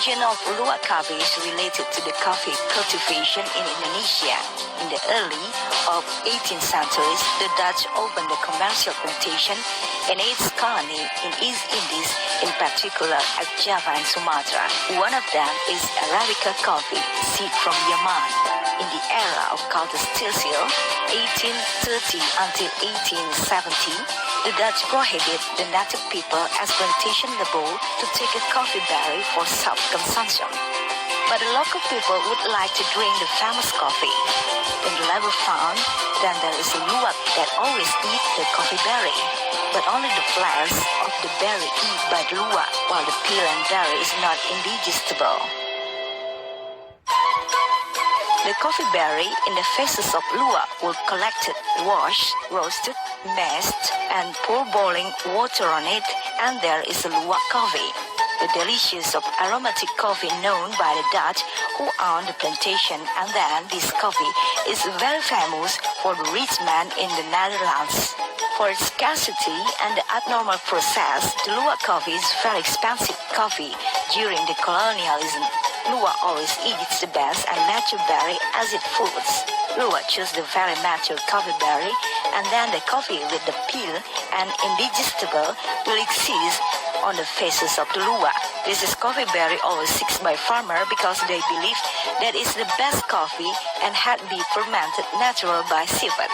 origin of Luwak coffee is related to the coffee cultivation in Indonesia. In the early of 18th centuries, the Dutch opened a commercial plantation in its colony in East Indies, in particular at Java and Sumatra. One of them is Arabica coffee, seed from Yemen. In the era of Cultus Tilsil, 1830 until 1870, the Dutch prohibited the native people as plantation labor to take a coffee berry for self-consumption. But the local people would like to drink the famous coffee. When the labor found, then there is a Luwak that always eat the coffee berry. But only the flowers of the berry eat by the Luwak, while the peel and berry is not indigestible. The coffee berry in the faces of Luwak were collected, washed, roasted, mashed, and pour boiling water on it, and there is a Luwak coffee. The delicious of aromatic coffee known by the Dutch who own the plantation, and then this coffee is very famous for the rich man in the Netherlands. For its scarcity and the abnormal process, the Luwak coffee is very expensive coffee. During the colonialism, Luwak always eats the best and mature berry as its foods. Luwak choose the very mature coffee berry, and then the coffee with the peel and indigestible will exist on the faces of the Luwak. This is coffee berry always seeked by farmer because they believe that is the best coffee and had been fermented natural by seafood.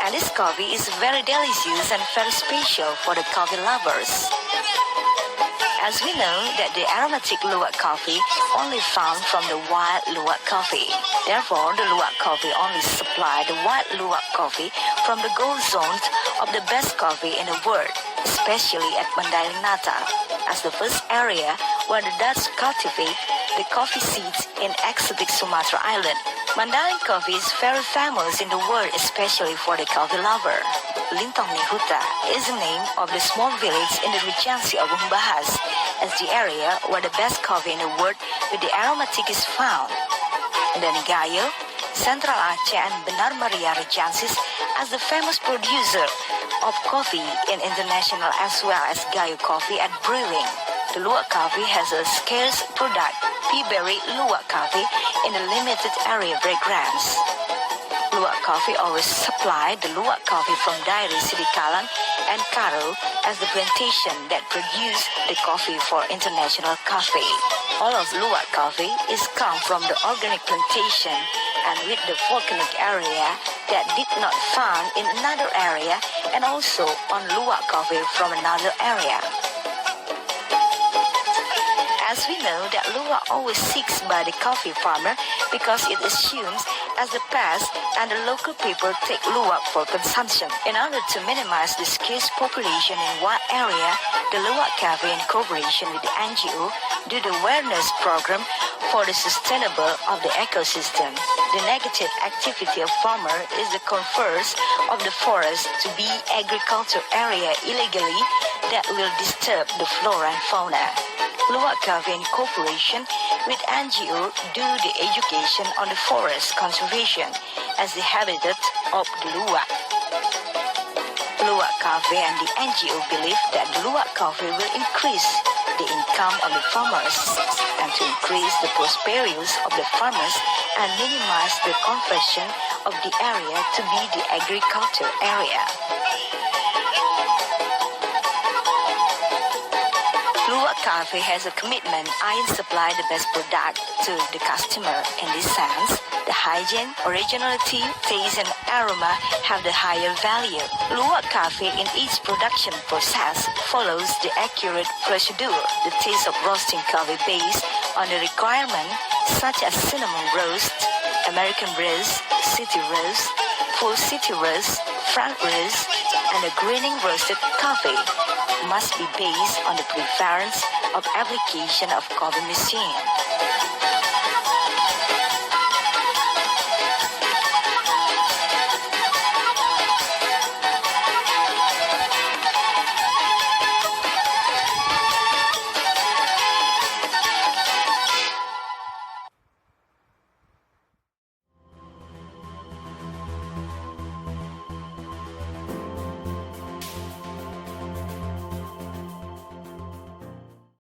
And this coffee is very delicious and very special for the coffee lovers. As we know that the aromatic Luwak coffee only found from the wild Luwak coffee. Therefore, the Luwak coffee only supply the wild Luwak coffee from the gold zones of the best coffee in the world, especially at Mandailing Natal, as the first area where the Dutch cultivate the coffee seeds in exotic Sumatra Island. Mandailing coffee is very famous in the world, especially for the coffee lover. Lintong Nihuta is the name of the small village in the Regency of Umbahas, as the area where the best coffee in the world with the aromatic is found. And then Gayo, Central Aceh and Benar Maria Regencies as the famous producer of coffee in international as well as Gayo coffee and brewing. The Luwak coffee has a scarce product, pea-berry Luwak coffee in a limited area fragrance. Luwak coffee always supplied the Luwak coffee from Dairi Sidikalang and Karo as the plantation that produce the coffee for international coffee. All of Luwak coffee is come from the organic plantation and with the volcanic area that did not found in another area, and also on Luwak coffee from another area. As we know that Luwak always seeks by the coffee farmer because it assumes as the pest and the local people take Luwak for consumption. In order to minimize the scarce population in one area, the Luwak Cafe in cooperation with the NGO do the awareness program for the sustainable of the ecosystem. The negative activity of farmer is the converse of the forest to be agriculture area illegally that will disturb the flora and fauna. Luwak Cafe in cooperation with NGO do the education on the forest conservation as the habitat of the Luwak. Luwak Cafe and the NGO believe that the Luwak Cafe will increase the income of the farmers and to increase the prosperity of the farmers and minimize the conversion of the area to be the agriculture area. Luwak Cafe has a commitment I supply the best product to the customer. In this sense, the hygiene, originality, taste and aroma have the higher value. Luwak Cafe in each production process follows the accurate procedure. The taste of roasting coffee based on the requirement such as cinnamon roast, American roast, city roast, full city roast, front roast, and a greening roasted coffee must be based on the preference of application of coffee machine.